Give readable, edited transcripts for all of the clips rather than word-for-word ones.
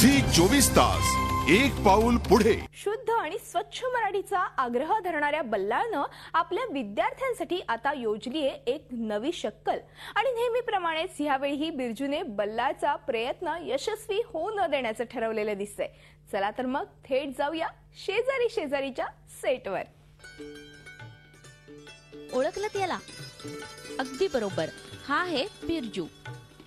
Zee 24 Taas एक पाऊल पुढे। शुद्ध आणि स्वच्छ मराठीचा आग्रह धरणाऱ्या बल्लाळनं आपल्या विद्यार्थ्यांसाठी आता योजली आहे एक नवी शक्कल। आणि नेहमीप्रमाणेच यावेळी बिरजूने बल्लाळचा प्रयत्न यशस्वी होऊ न देण्याचं ठरवलेलं दिसतंय। चला तर मग थेट जाऊया शेजारी शेजारीच्या सेटवर। ओळखलं त्याला? अगदी बरोबर, हा आहे बिरजू।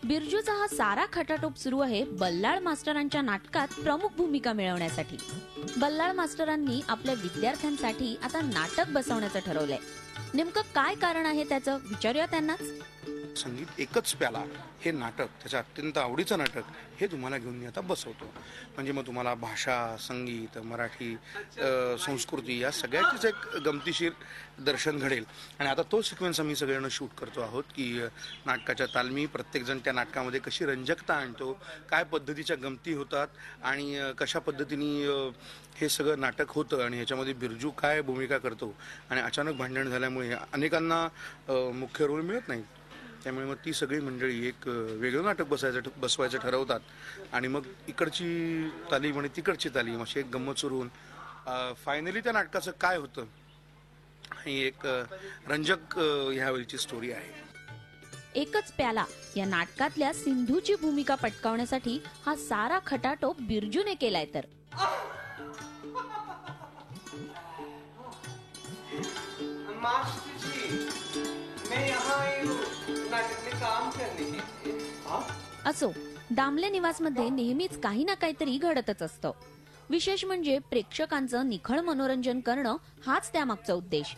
बिरजूचा हा सारा खटाटोप सुरू आहे बल्लाळ मास्टरांच्या नाटकात प्रमुख भूमिका मिळवण्यासाठी। बल्लाळ मास्टरांनी आपल्या विद्यार्थ्यांसाठी आता नाटक बसवण्याचं ठरवलंय। नेमकं काय कारण आहे त्याचं, विचारूया त्यांनाच। संगीत एकच प्याला हे नाटक, त्याचं अत्यंत आवडीचं नाटक, हे तुम्हाला घेऊन मी आता बसवतो। म्हणजे मग तुम्हाला भाषा, संगीत, मराठी, संस्कृती या सगळ्याचीच एक गमतीशीर दर्शन घडेल। आणि आता तो सिक्वेन्स आम्ही सगळ्यांना शूट करतो आहोत की नाटकाच्या तालमी, प्रत्येकजण त्या नाटकामध्ये कशी रंजकता आणतो, काय पद्धतीच्या गमती होतात आणि कशा पद्धतीने हे सगळं नाटक होतं आणि ह्याच्यामध्ये बिरजू काय भूमिका करतो। आणि अचानक भांडण झाल्यामुळे अनेकांना मुख्य रोल मिळत नाही, त्यामुळे मग ती सगळी मंडळी एक वेगळं नाटक बसवायचं ठरवतात आणि मग इकडची तालीम आणि तिकडची तालीम अशी एक गंमत सुरू होऊन फायनली त्या नाटकाचं काय होतं ही एक रंजक ह्यावेळीची स्टोरी आहे। एकच प्याला या नाटकातल्या सिंधूची भूमिका पटकावण्यासाठी हा सारा खटाटोप बिरजूने केलाय। तर असो, दामले निवासमध्ये नेहमीच काही ना काहीतरी घडतच असतं। विशेष म्हणजे प्रेक्षकांचं निखळ मनोरंजन करणं हाच त्यामागचा उद्देश।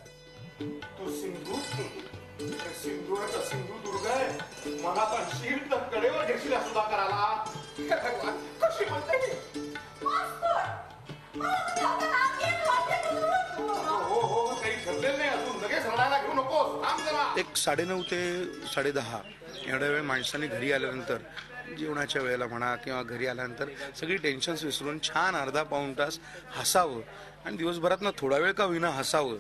एक 9:30 ते 10:30 एवढ्या वेळ माणसाने घरी आल्यानंतर, जेवणाच्या वेळेला म्हणा किंवा घरी आल्यानंतर सगळी टेन्शन्स विसरून छान अर्धा पाऊण तास हसावं आणि दिवसभरातनं थोडा वेळ का होईना हसावं।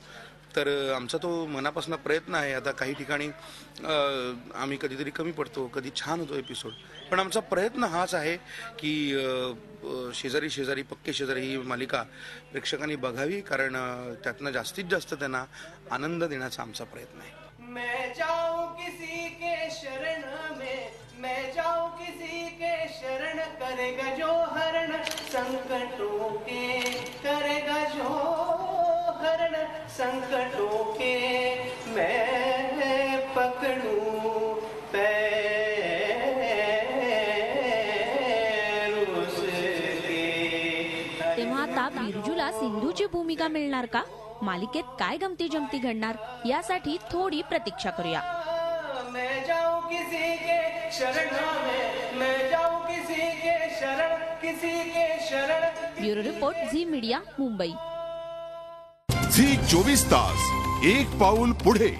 तर आमचा तो मनापासून प्रयत्न आहे। आता काही ठिकाणी आम्ही कधीतरी कमी पडतो, कधी छान होतो एपिसोड, पण आमचा प्रयत्न हाच आहे की शेजारी शेजारी पक्के शेजारी ही मालिका प्रेक्षकांनी बघावी, कारण त्यातनं जास्तीत जास्त त्यांना आनंद देण्याचा आमचा प्रयत्न आहे। मैं जाऊं किसी के शरण में, मैं जाऊं किसी के शरण, करेगा जो हरण संकटों के, करेगा जो हरण संकटों के, मैं पकड़ूं पैर उसके। तेव्हा आता बिरजूला सिंधूची भूमिका मिळणार का? मालिकेत काय गमती जमती घडणार यासाठी थोडी प्रतीक्षा करूया। मैं जाऊं किसी के शरण में, मैं जाऊं किसी के शरण, किसी के शरण। Bureau report, Zee media, Mumbai. Zee 24 Taas एक पाऊल पुढे।